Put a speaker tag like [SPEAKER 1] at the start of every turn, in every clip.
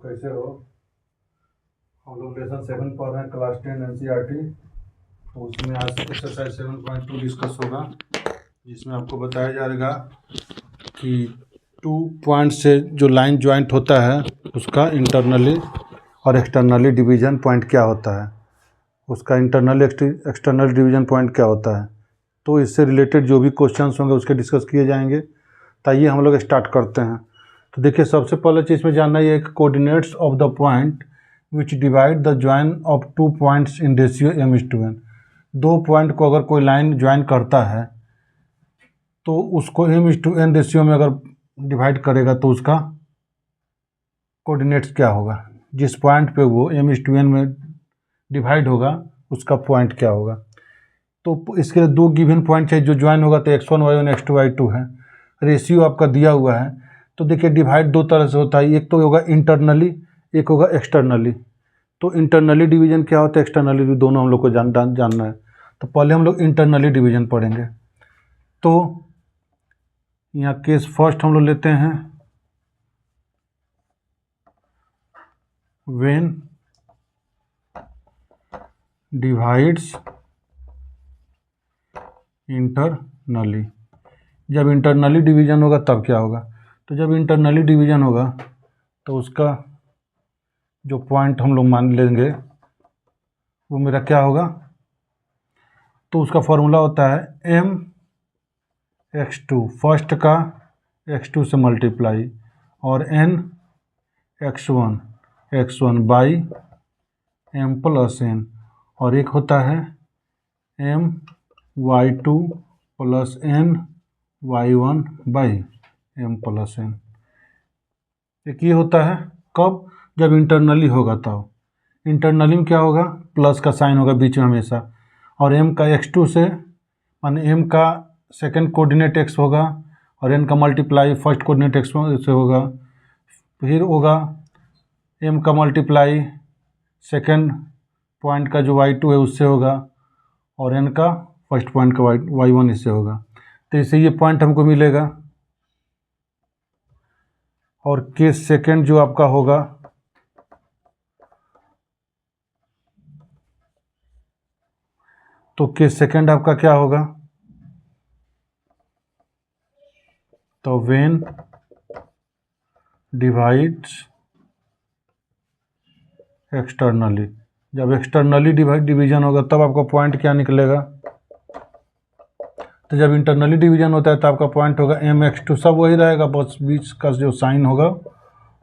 [SPEAKER 1] कैसे हो? हम लोग लेसन 7 पढ़ रहे हैं, क्लास 10 NCERT। तो उसमें आज एक्सरसाइज 7.2 डिस्कस होगा, जिसमें आपको बताया जाएगा कि 2 पॉइंट से जो लाइन ज्वाइंट होता है उसका इंटरनली और एक्सटर्नली डिवीजन पॉइंट क्या होता है, उसका इंटरनल एक्सटर्नल डिवीजन पॉइंट क्या होता है। तो इससे रिलेटेड जो भी क्वेश्चंस होंगे उसके डिस्कस किए जाएंगे। तो आइए हम लोग स्टार्ट करते हैं। तो देखिए, सबसे पहले चीज़ में जानना ये है कि coordinates of the point which divide the join of 2 points in ratio m:n। 2 point को अगर कोई लाइन ज्वाइन करता है तो उसको m:n रेशियो में अगर डिवाइड करेगा तो उसका कोऑर्डिनेट्स क्या होगा। जिस पॉइंट पे वो m:n में डिवाइड होगा उसका पॉइंट क्या होगा। तो इसके लिए 2 गिवन पॉइंट चाहिए जो ज्वाइन होगा, तो x1 y1 x2 y2 है। रेशियो आपका दिया हुआ है। तो देखिए, डिवाइड 2 तरह से होता है, एक तो होगा इंटरनली, एक होगा एक्सटर्नली। तो इंटरनली डिवीजन क्या होता है, एक्सटर्नली भी, दोनों हम लोग को जानना है। तो पहले हम लोग इंटरनली डिवीजन पढ़ेंगे। तो यहाँ केस फर्स्ट हम लोग लेते हैं, व्हेन डिवाइड्स इंटरनली। जब इंटरनली डिवीजन होगा तब क्या होगा। तो जब इंटरनली डिवीजन होगा तो उसका जो पॉइंट हम लोग मान लेंगे वो मेरा क्या होगा। तो उसका फॉर्मूला होता है m(x2), फर्स्ट का x2 से मल्टीप्लाई, और n(x1) बाई m+n, और एक होता है my2 + ny1 बाई m+n। एक ये होता है कब, जब इंटरनली होगा तब। इंटरनली में क्या होगा, प्लस का साइन होगा बीच में हमेशा, और m का x2 से, माने m का सेकंड कोऑर्डिनेट x होगा और n का मल्टीप्लाई फर्स्ट कोऑर्डिनेट x से होगा। फिर होगा m का मल्टीप्लाई सेकंड पॉइंट का जो y2 है उससे होगा, और n का फर्स्ट पॉइंट का y1 इससे होगा। तो इससे ये पॉइंट हमको मिलेगा। और केस सेकंड जो आपका होगा, तो केस सेकंड आपका क्या होगा, तो व्हेन डिवाइड्स एक्सटर्नली। जब एक्सटर्नली डिवीजन होगा तब आपका पॉइंट क्या निकलेगा। तो जब इंटरनली डिवीजन होता है तो आपका पॉइंट होगा m(x2), सब वही रहेगा, बस बीच का जो साइन होगा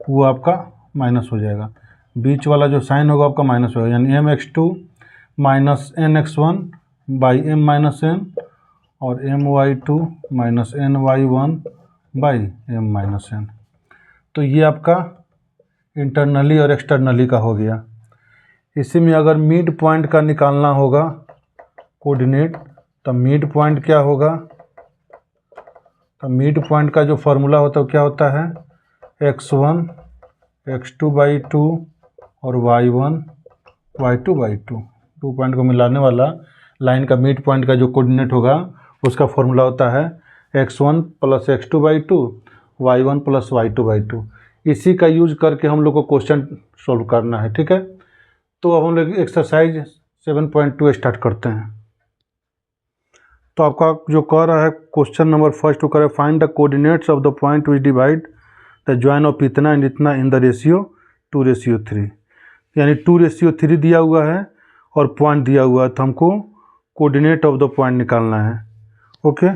[SPEAKER 1] वो आपका माइनस हो जाएगा। बीच वाला जो साइन होगा आपका माइनस होगा, यानी m(x2) minus n(x1) by m-n, और my2 minus ny1 by m-n। तो ये आपका इंटरनली और एक्सटर्नली का हो गया। इसी में अगर मिड पॉइंट का निकालना होगा कोऑर्डिनेट, तो मिड पॉइंट क्या होगा। तो मिड पॉइंट का जो फॉर्मूला होता है वो क्या होता है, x1 x2/2 और y1 y2/2। 2 पॉइंट को मिलाने वाला लाइन का मिड पॉइंट का जो कोऑर्डिनेट होगा उसका फॉर्मूला होता है x1 + x2/2 y1 + y2/2। इसी का यूज करके हम लोग को क्वेश्चन सॉल्व करना है, ठीक है। तो अब हम लोग एक्सरसाइज 7.2 स्टार्ट करते हैं। तो आपका जो कह रहा है क्वेश्चन नंबर फर्स्ट, वो कह रहा है find the coordinates of the point which divide the join of इतना एंड इतना इन द रेशियो 2:3। यानी 2:3 दिया हुआ है और पॉइंट दिया हुआ है, तो हमको कोऑर्डिनेट ऑफ द पॉइंट निकालना है। ओके,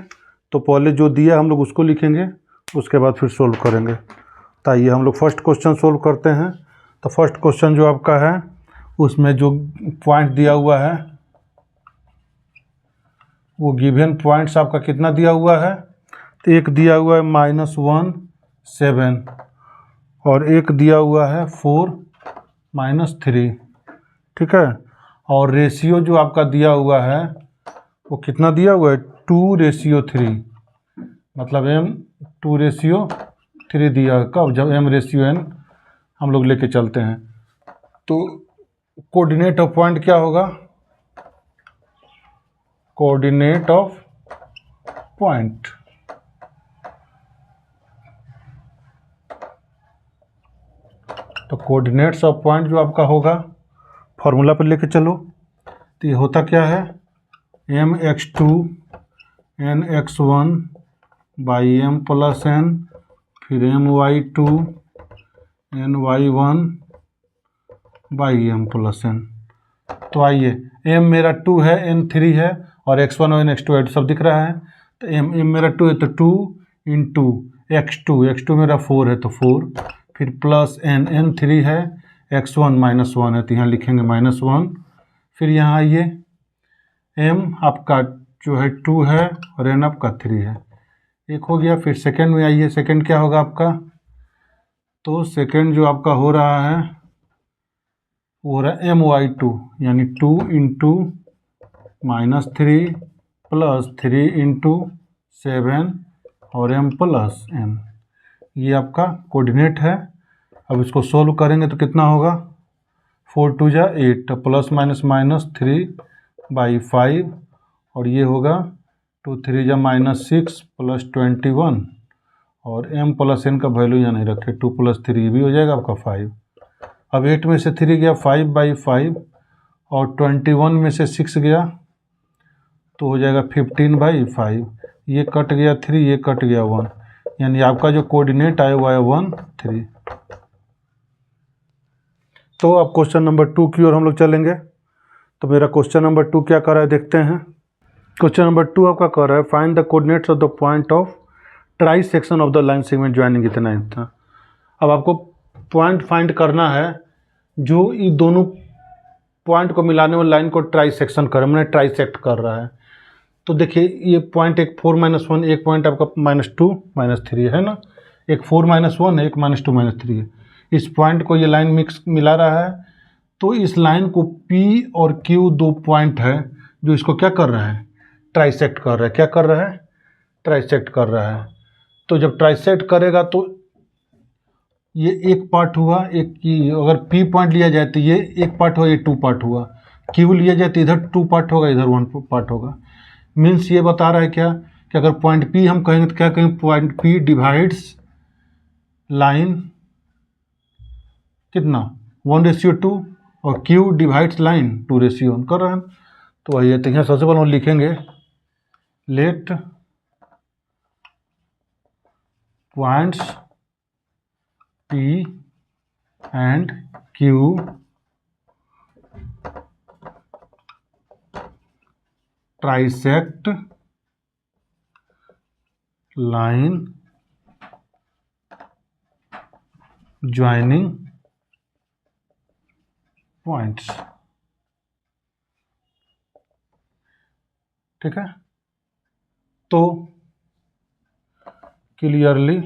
[SPEAKER 1] तो पहले जो दिया हम लोग उसको लिखेंगे, उसके बाद फिर सोल्व करेंगे। तो आइए हम लोग फर्स्ट क्वेश्चन सोल्व करते हैं। तो फर्स्ट क्वेश्चन जो आपका है उसमें जो पॉइंट दिया हुआ है वो गिवन पॉइंट्स आपका कितना दिया हुआ है। तो एक दिया हुआ है -1 7, और एक दिया हुआ है 4 -3, ठीक है। और रेशियो जो आपका दिया हुआ है वो कितना दिया हुआ है, 2:3, मतलब m2:3 दिया है। कब, जब m:n हम लोग लेके चलते हैं। तो कोऑर्डिनेट ऑफ पॉइंट क्या होगा, कोऑर्डिनेट ऑफ पॉइंट तो कोऑर्डिनेट्स ऑफ पॉइंट जो आपका होगा फॉर्मूला पर लेके चलो, तो ये होता क्या है, mx2 nx1 by m plus n, फिर my2 ny1 by m plus n। तो आइए, m मेरा 2 है, n 3 है और x1 और x2 है, सब दिख रहा है। तो m मेरा 2 है तो 2 इंटू x2 मेरा 4 है तो 4, फिर प्लस n 3 है, x1 -1 है तो यहाँ लिखेंगे -1। फिर यहाँ आइए, m आपका जो है 2 है और n आपका 3 है, एक हो गया। फिर सेकंड में आइए, सेकंड क्या होगा आपका, तो सेकंड जो आपका हो रहा है वो हो रहा है my2, यानी 2 इंटू -3 प्लस 3 इंटू 7 और m प्लस n, ये आपका कोऑर्डिनेट है। अब इसको सोल्व करेंगे तो कितना होगा, 4 2 जा 8, तो प्लस माइनस 3 बाई 5, और ये होगा 2 3 जा -6 प्लस 21, और m प्लस n का वैल्यू यहाँ नहीं रखे, 2 + 3 भी हो जाएगा आपका 5। अब 8 में से 3 गया 5/5, और 21 में से 6 गया तो हो जाएगा 15/5, ये कट गया 3, ये कट गया 1, यानी आपका जो कोऑर्डिनेट आया हुआ है 1 3। तो अब क्वेश्चन नंबर 2 की ओर हम लोग चलेंगे। तो मेरा क्वेश्चन नंबर 2 क्या कर रहा है देखते हैं। क्वेश्चन नंबर 2 आपका कर रहा है, find the coordinates of the point of try section of the line segment joining इतना इतना। अब आपको पॉइंट फाइंड करना है जो ये दोनों पॉइंट को मिलाने वाली लाइन को ट्राई सेक्शन कर, मैंने ट्राइसेक्ट कर रहा है। तो देखिए ये पॉइंट एक 4 -1, एक पॉइंट आपका -2 -3 है ना, एक 4 -1 है, एक -2 -3 है। इस पॉइंट को ये लाइन मिला रहा है, तो इस लाइन को P और Q दो पॉइंट है जो इसको क्या कर रहा है, ट्राइसेक्ट कर रहा है। क्या कर रहा है, ट्राइसेक्ट कर रहा है। तो जब ट्राइसेक्ट करेगा तो ये एक पार्ट हुआ, एक की अगर P पॉइंट लिया जाए तो ये एक पार्ट हुआ, ये 2 पार्ट हुआ। Q लिया जाए तो इधर 2 पार्ट होगा, इधर 1 पार्ट होगा। मीन्स ये बता रहा है क्या कि अगर पॉइंट P हम कहेंगे तो क्या कहेंगे, पॉइंट P डिवाइड्स लाइन कितना 1:2, और Q डिवाइड्स लाइन 2:1 कर रहा है। तो वही है, तो यहाँ सबसे पहले हम लिखेंगे let points P and Q trisect line joining points. ठीक है, तो clearly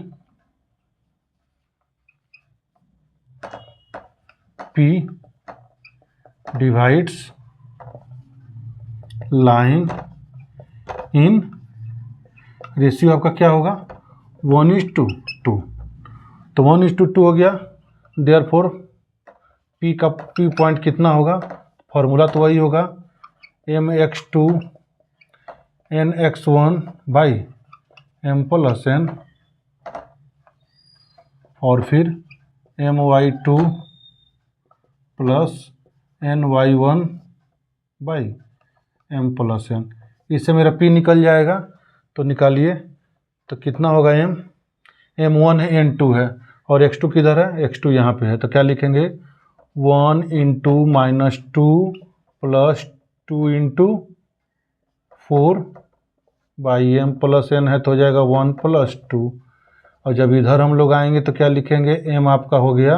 [SPEAKER 1] P divides line in ratio आपका क्या होगा 1:2, तो 1:2 हो गया। देयरफॉर P का P पॉइंट कितना होगा, फॉर्मूला तो वही होगा mx2 nx1 by m plus n, और फिर my2 plus ny1 by m plus n। इससे मेरा P निकल जाएगा, तो निकालिए, तो कितना होगा m1 है n2 है, और x2 किधर है, x2 यहाँ पे है, तो क्या लिखेंगे 1 × -2 plus 2 × 4 by m plus n है, तो हो जाएगा 1 + 2। और जब इधर हम लोग आएंगे तो क्या लिखेंगे, m आपका हो गया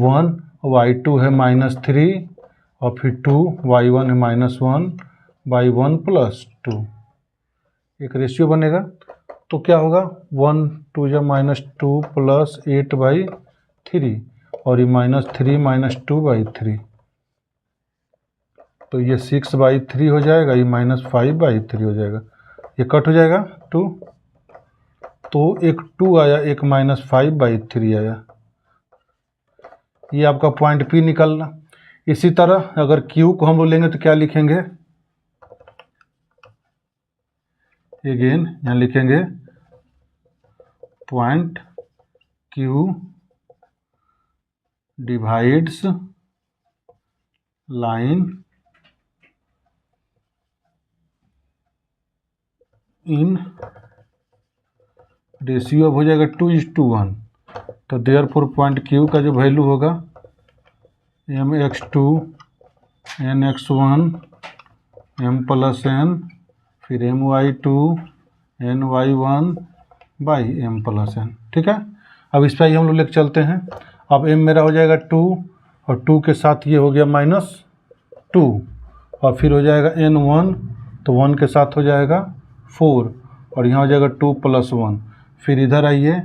[SPEAKER 1] 1, y2 है -3, और फिर 2, y1 है -1 बाई 1 + 2, एक रेशियो बनेगा। तो क्या होगा 1 2 जा -2 प्लस 8/3, और ये -3 - 2/3, तो ये 6/3 हो जाएगा, ये -5/3 हो जाएगा, ये कट हो जाएगा 2, तो एक 2 आया, एक -5/3 आया। ये आपका पॉइंट P निकलना। इसी तरह अगर Q को हम लोग लेंगे तो क्या लिखेंगे, अगेन यहाँ लिखेंगे point Q divides line in ratio हो जाएगा 2:1। तो देयरफॉर पॉइंट Q का जो वैल्यू होगा mx2 nx1 m+n फिर my2 ny1 बाई m+n। ठीक है, अब इस पर ही हम लोग लेके चलते हैं। अब m मेरा हो जाएगा 2 और 2 के साथ ये हो गया -2 और फिर हो जाएगा n1 तो 1 के साथ हो जाएगा 4 और यहाँ हो जाएगा 2 + 1। फिर इधर आइए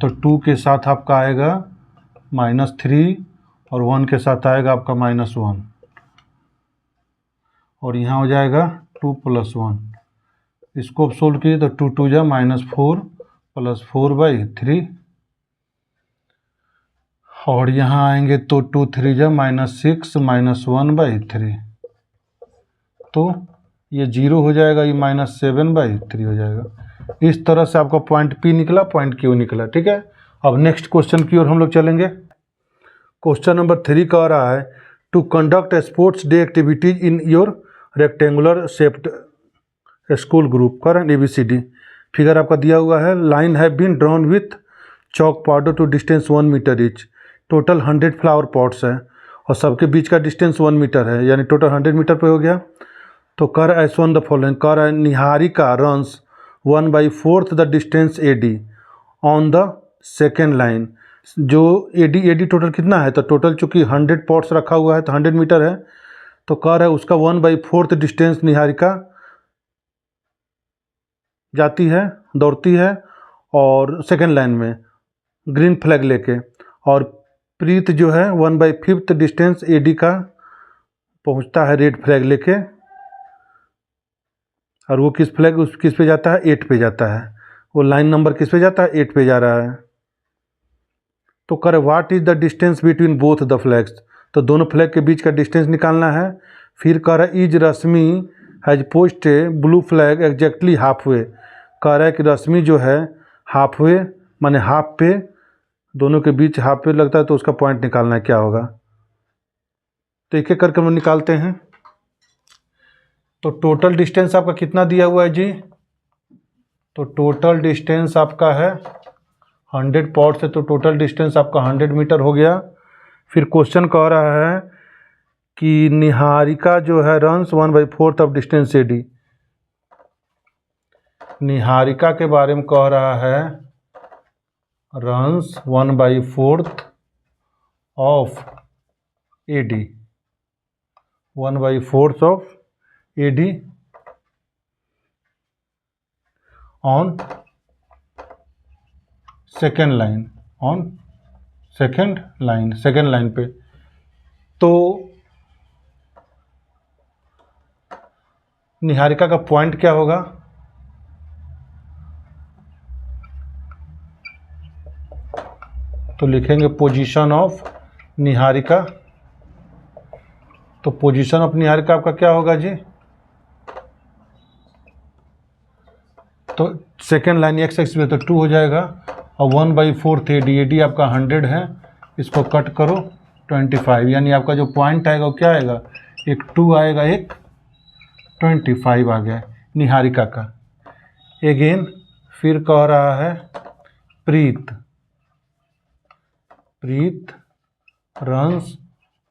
[SPEAKER 1] तो 2 के साथ आपका आएगा -3 और 1 के साथ आएगा आपका -1 और यहाँ हो जाएगा 2 + 1। इसको अब सोल्व किए तो 2 2 जा -4 + 4/3 और यहाँ आएंगे तो 2 3 जा -6 -1/3 तो ये 0 हो जाएगा, ये -7/3 हो जाएगा। इस तरह से आपका पॉइंट P निकला, पॉइंट Q निकला। ठीक है, अब नेक्स्ट क्वेश्चन की ओर हम लोग चलेंगे। क्वेश्चन नंबर 3 कह रहा है to conduct sports day activities in your rectangular shaped school group. करें ABCD। फिगर आपका दिया हुआ है। Line have been drawn with chalk powder to distance 1 metre each. Total 100 flower pots हैं और सबके बीच का डिस्टेंस 1 मीटर है, यानी टोटल 100 मीटर पे हो गया। तो कर एस वन द फॉलोइंग। कर Niharika runs 1/4 the distance AD on the second line. जो AD टोटल कितना है, तो टोटल चूँकि 100 पॉट्स रखा हुआ है तो 100 मीटर है, तो कर है उसका 1/4 डिस्टेंस निहारिका जाती है, दौड़ती है और सेकेंड लाइन में ग्रीन फ्लैग लेके, और प्रीत जो है 1/5 डिस्टेंस AD का पहुंचता है रेड फ्लैग लेके, और वो किस पे जाता है, 8 पे जाता है। वो लाइन नंबर किस पे जाता है, 8 पे जा रहा है। तो करे what is the distance between both the flags. तो दोनों फ्लैग के बीच का डिस्टेंस निकालना है। फिर कह रहा है is Rashmi has post A blue flag exactly half वे। कह रहा है कि रश्मि जो है हाफ वे माने हाफ पे, दोनों के बीच हाफ पे लगता है, तो उसका पॉइंट निकालना है क्या होगा। तो एक एक करके हम निकालते हैं। तो टोटल डिस्टेंस आपका कितना दिया हुआ है जी, तो टोटल डिस्टेंस आपका है 100 पॉट से, तो टोटल डिस्टेंस आपका 100 मीटर हो गया। फिर क्वेश्चन कह रहा है कि निहारिका जो है runs 1/4 of distance AD। Niharika के बारे में कह रहा है runs 1/4 of AD, 1/4 of AD on second line, on second line पे। तो निहारिका का पॉइंट क्या होगा, तो लिखेंगे पोजीशन ऑफ निहारिका। तो पोजीशन ऑफ निहारिका आपका क्या होगा जी, तो सेकेंड लाइन x एक्सिस में तो 2 हो जाएगा और 1/4 AD आपका 100 है, इसको कट करो 25, यानी आपका जो पॉइंट आएगा वो क्या आएगा, एक 2 आएगा, एक 25 आ गया निहारिका का। अगेन फिर कह रहा है Preet runs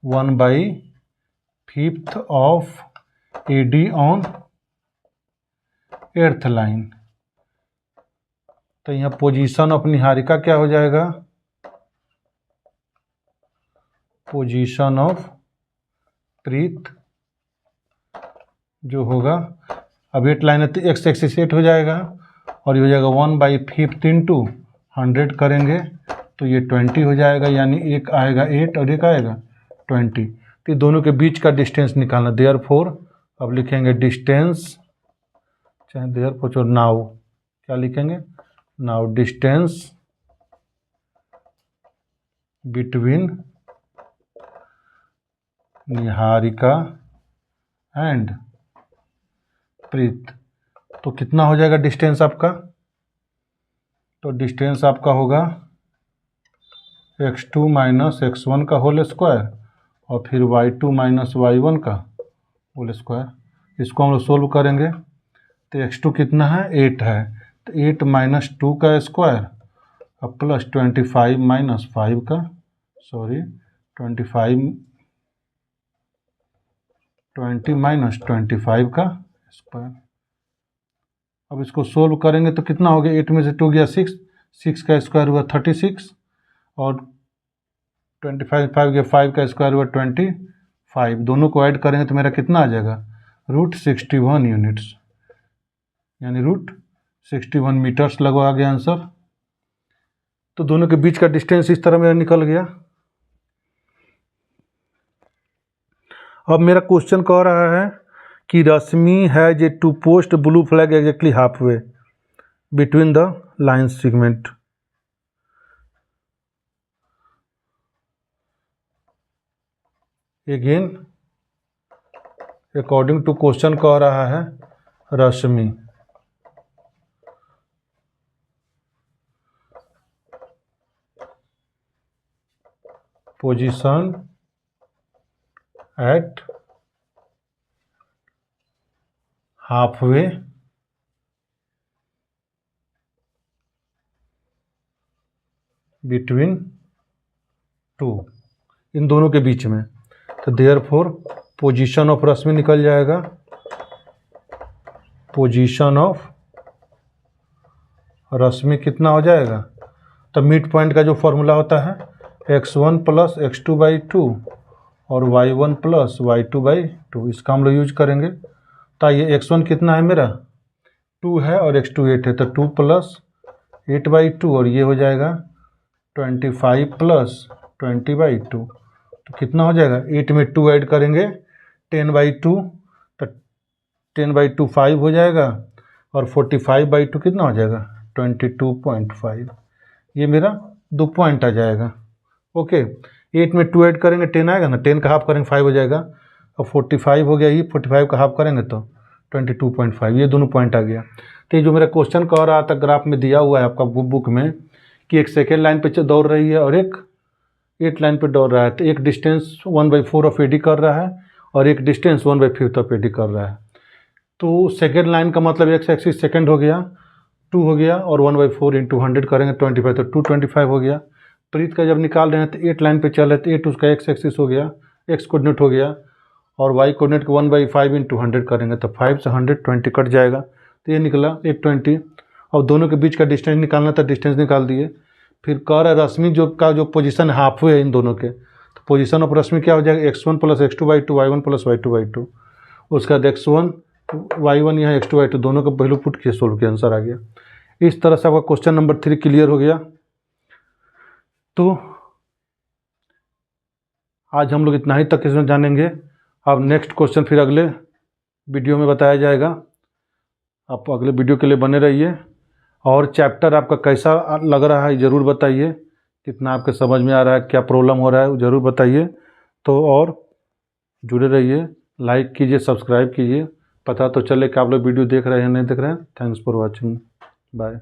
[SPEAKER 1] 1/5 of AD on 8th लाइन। तो यहाँ पोजीशन ऑफ निहारिका क्या हो जाएगा, पोजीशन ऑफ प्रीत जो होगा, अब 8 लाइन है तो x एक्सिस 8 हो जाएगा और ये हो जाएगा 1/5 इंटू 100 करेंगे तो ये 20 हो जाएगा, यानी एक आएगा 8 और एक आएगा 20। तो दोनों के बीच का डिस्टेंस निकालना। देयरफॉर अब लिखेंगे डिस्टेंस, चाहे देयरफॉर नाउ क्या लिखेंगे, now distance between Niharika and Preet. तो कितना हो जाएगा डिस्टेंस आपका, तो डिस्टेंस आपका होगा x2 माइनस x1 का होल स्क्वायर और फिर y2 माइनस y1 का होल स्क्वायर। इसको हम लोग सोल्व करेंगे तो x2 कितना है 8 है, तो 8 माइनस 2 का स्क्वायर और प्लस 25 माइनस 5 का 20 माइनस 25 का स्क्वायर। अब इसको सोल्व करेंगे तो कितना हो गया, 8 में से 2 गया 6, 6 का स्क्वायर हुआ 36 और 25 5 गया 5 का स्क्वायर हुआ 25। दोनों को ऐड करेंगे तो मेरा कितना आ जाएगा, √61 यूनिट्स, यानी √61 मीटर्स लगवा गया आंसर। तो दोनों के बीच का डिस्टेंस इस तरह मेरा निकल गया। अब मेरा क्वेश्चन कह रहा है कि Rashmi has a to post blue flag exactly half way between the line segment. Again according to question कह रहा है Rashmi position at halfway between two, इन दोनों के बीच में। तो देयरफॉर पोजीशन ऑफ रश्मि निकल जाएगा, पोजीशन ऑफ रश्मि कितना हो जाएगा, तो मिड पॉइंट का जो फॉर्मूला होता है x1 प्लस x2/2 और y1 प्लस y2/2, इसका हम लोग यूज करेंगे। तो ये x1 कितना है मेरा 2 है और x2 8 है, तो 2 प्लस 8/2 और ये हो जाएगा 25 प्लस 20/2, तो कितना हो जाएगा, 8 में 2 ऐड करेंगे 10/2, तो 10/2 5 हो जाएगा और 45/2 कितना हो जाएगा 22.5। ये मेरा 2 पॉइंट आ जाएगा। ओके, 8 में 2 ऐड करेंगे 10 आएगा ना, 10 का हाफ करेंगे 5 हो जाएगा और 45 हो गया, ये 45 का हाफ करेंगे तो 22.5, ये दोनों पॉइंट आ गया। तो ये जो मेरा क्वेश्चन कह रहा था ग्राफ में दिया हुआ है आपका बुक में कि एक सेकेंड लाइन पे दौड़ रही है और एक 8 लाइन पे दौड़ रहा है, तो एक डिस्टेंस 1/4 ऑफ AD कर रहा है और एक डिस्टेंस 1/5 ऑफ AD कर रहा है। तो सेकेंड लाइन का मतलब एक्स एक्सिस सेकेंड हो गया 2 हो गया और 1/4 इंटू 100 करेंगे 25, तो 225 हो गया। प्रीत का जब निकाल रहे हैं तो 8 लाइन पे चल रहे, तो 8 उसका एक्स एक्सिस हो गया, एक्स कोऑर्डिनेट हो गया और वाई कोऑर्डिनेट को 1/5 इंटू 100 करेंगे तो 5 से 120 कट जाएगा, तो ये निकला 820। और दोनों के बीच का डिस्टेंस निकालना था, डिस्टेंस निकाल दिए। फिर कह रहा है रश्मि जो पोजीशन हाफ वे है इन दोनों के, तो पोजीशन ऑफ रश्मि क्या हो जाएगा, x1 plus x2/2 y1 plus y2/2, उसका बाद x1 y1 यहाँ x2/2 दोनों का वैल्यू पुट किए, सोल्व किया, आंसर आ गया। इस तरह से आपका क्वेश्चन नंबर 3 क्लियर हो गया। तो आज हम लोग इतना ही तक इसमें जानेंगे। अब नेक्स्ट क्वेश्चन फिर अगले वीडियो में बताया जाएगा। आप अगले वीडियो के लिए बने रहिए और चैप्टर आपका कैसा लग रहा है ज़रूर बताइए, कितना आपके समझ में आ रहा है, क्या प्रॉब्लम हो रहा है ज़रूर बताइए। तो और जुड़े रहिए, लाइक कीजिए, सब्सक्राइब कीजिए, पता तो चले कि आप लोग वीडियो देख रहे हैं नहीं देख रहे हैं। Thanks for watching, bye.